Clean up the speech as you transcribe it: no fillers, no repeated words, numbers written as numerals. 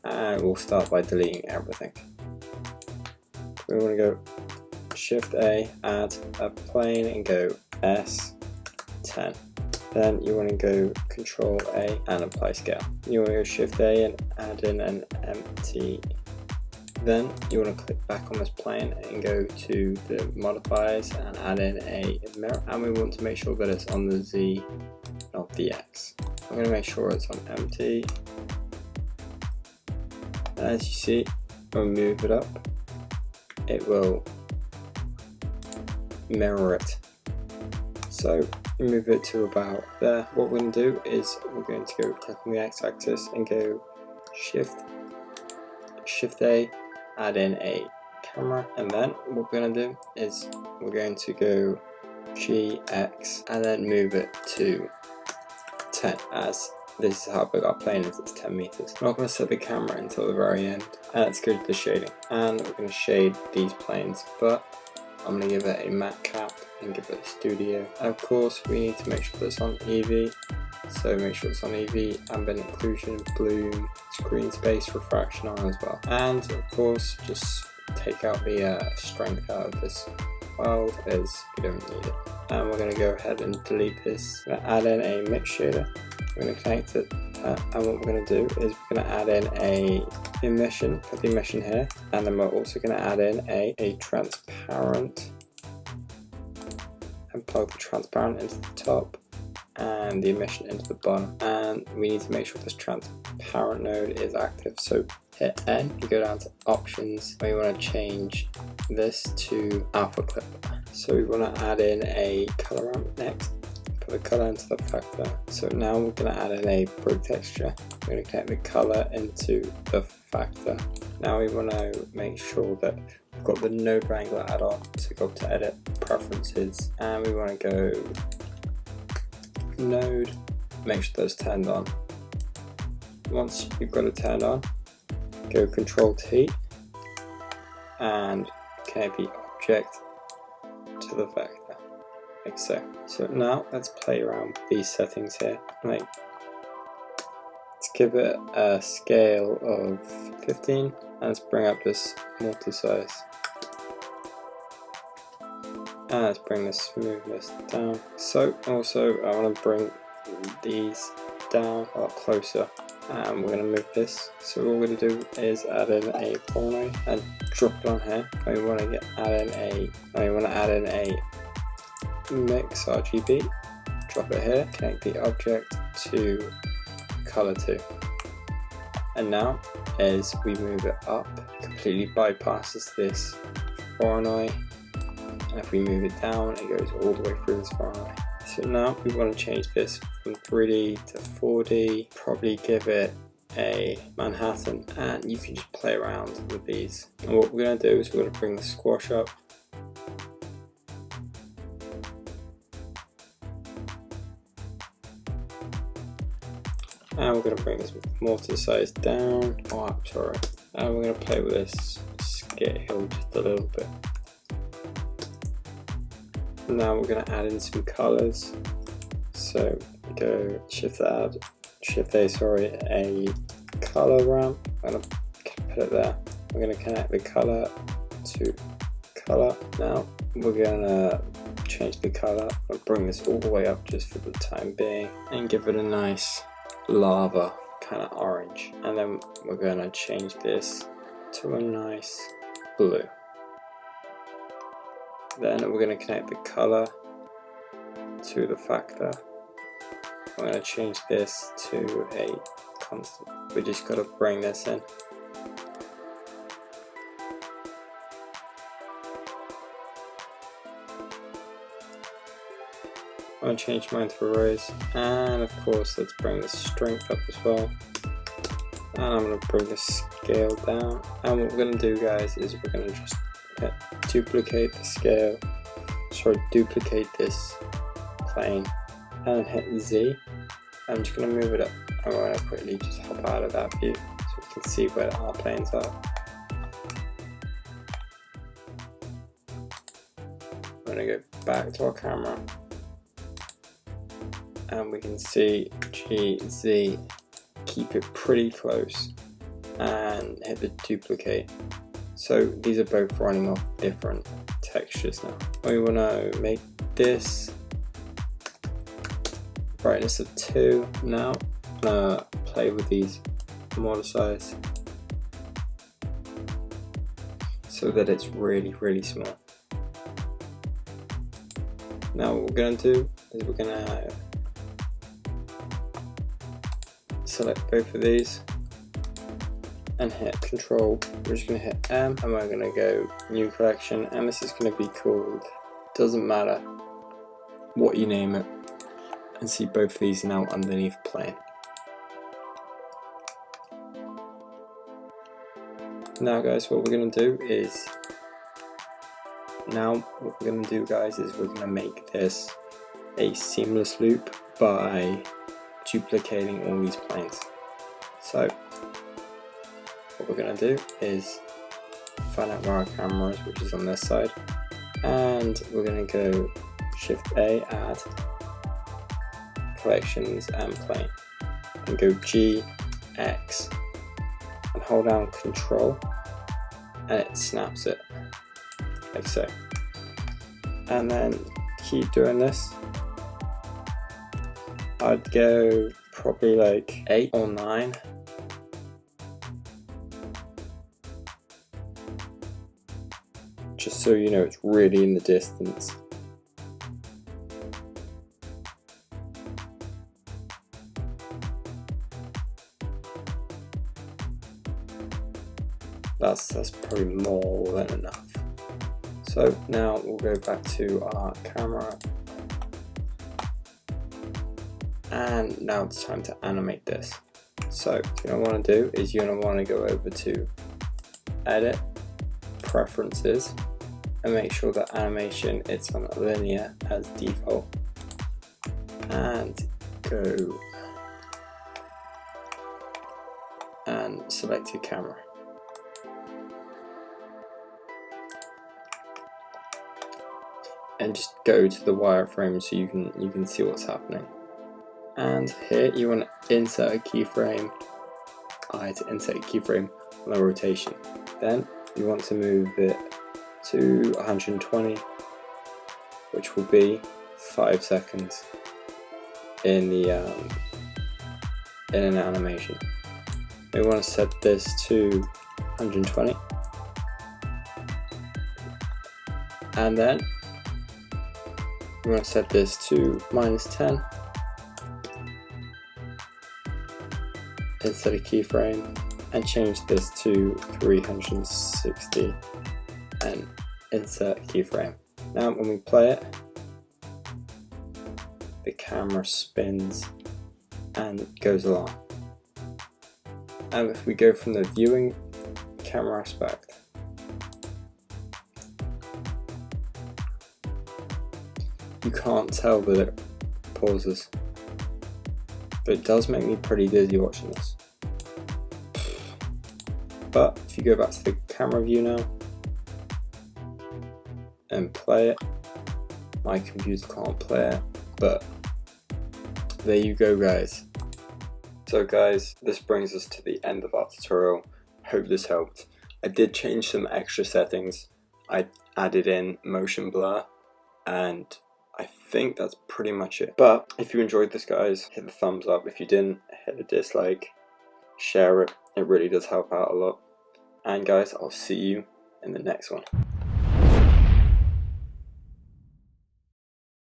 and we'll start by deleting everything. We want to go Shift A, add a plane and go S10. Then you want to go Control A and apply scale. You want to go Shift A and add in an empty. Then you want to click back on this plane and go to the modifiers and add in a mirror. And we want to make sure that it's on the Z, not the X. I'm going to make sure it's on empty. As you see, when we move it up, it will mirror it. So move it to about there. What we're going to do is we're going to go click on the X-axis and go Shift A, add in a camera, and then what we're going to do is we're going to go GX and then move it to 10, as this is how big our plane is, it's 10 meters. I'm not going to set the camera until the very end, and let's go to the shading, and we're going to shade these planes, but I'm going to give it a matte cap and give it a studio. And of course we need to make sure that it's on EEVEE, so make sure it's on EEVEE, ambient occlusion, bloom, screen space, refraction on as well. And of course just take out the strength out of this world, as we don't need it. And we're going to go ahead and delete this. We're going to add in a mix shader. We're going to connect it, and what we're going to do is we're going to add in a emission, put the emission here, and then we're also going to add in a transparent, and plug the transparent into the top and the emission into the bottom. And we need to make sure this transparent node is active, so hit N, you go down to options, and we want to change this to alpha clip. So we want to add in a color ramp next. Put the color into the factor. So now we're going to add in a break texture. We're going to connect the color into the factor. Now we want to make sure that we've got the node wrangler add-on. So go up to edit, preferences, and we want to go node, make sure that's turned on. Once you've got it turned on, go Control T and connect the object to the vector. Like so. So now let's play around with these settings here. Let's give it a scale of 15 and let's bring up this multi-size. And let's bring the smoothness down. So also I want to bring these down a lot closer, and we're going to move this. So what we're going to do is add in a porno and drop it on here. And we want to add in a mix RGB, drop it here, connect the object to color 2, and now as we move it up, completely bypasses this foreign eye, and if we move it down, it goes all the way through this foreign eye. So now we want to change this from 3D to 4D, probably give it a Manhattan, and you can just play around with these. And what we're going to do is we're going to bring the squash up, and we're going to bring this multi-size down, and we're going to play with this scale just a little bit. Now we're going to add in some colors, so go Shift A, a color ramp. I'm going to put it there. We're going to connect the color to color. Now we're going to change the color. I'll bring this all the way up just for the time being and give it a nice lava kind of orange, and then we're going to change this to a nice blue. Then we're going to connect the color to the factor. We're going to change this to a constant. We just got to bring this in. I'm going to change mine to a rose, and of course let's bring the strength up as well, and I'm going to bring the scale down. And what we're going to do, guys, is we're going to just duplicate the scale, duplicate this plane, and hit Z. I'm just going to move it up. I'm going to quickly just hop out of that view so we can see where our planes are. I'm going to go back to our camera, and we can see GZ, keep it pretty close, and hit the duplicate. So these are both running off different textures now. We want to make this brightness of 2 now. I'm gonna play with these model size so that it's really small. Now what we're going to do is we're going to select both of these and hit Control. We're just going to hit M and we're going to go New Collection, and this is going to be called, doesn't matter what you name it, and see both of these now underneath plane. Now guys, what we're going to do is we're going to make this a seamless loop by duplicating all these planes. So what we're going to do is find out where our camera is, which is on this side, and we're going to go Shift A, add collections and plane, and go G, X, and hold down Control, and it snaps it like so. And then keep doing this. I'd go probably like 8 or 9. Just so you know it's really in the distance. That's probably more than enough. So now we'll go back to our camera, and now it's time to animate this. So what you want to do is you're going to want to go over to Edit, Preferences, and make sure that animation it's on linear as default, and go and select your camera. And just go to the wireframe so you can see what's happening. And here you want to insert a keyframe. I had to insert a keyframe on the rotation. Then you want to move it to 120, which will be 5 seconds in the in an animation. We want to set this to 120, and then we want to set this to -10, insert a keyframe, and change this to 360 and insert a keyframe. Now when we play it, the camera spins and goes along. And if we go from the viewing camera aspect, you can't tell that it pauses, but it does make me pretty dizzy watching this. But if you go back to the camera view now and play it, my computer can't play it, but there you go guys. So guys, this brings us to the end of our tutorial. Hope this helped. I did change some extra settings. I added in motion blur, and I think that's pretty much it. But if you enjoyed this guys, hit the thumbs up. If you didn't, hit a dislike, share it. It really does help out a lot. And guys, I'll see you in the next one.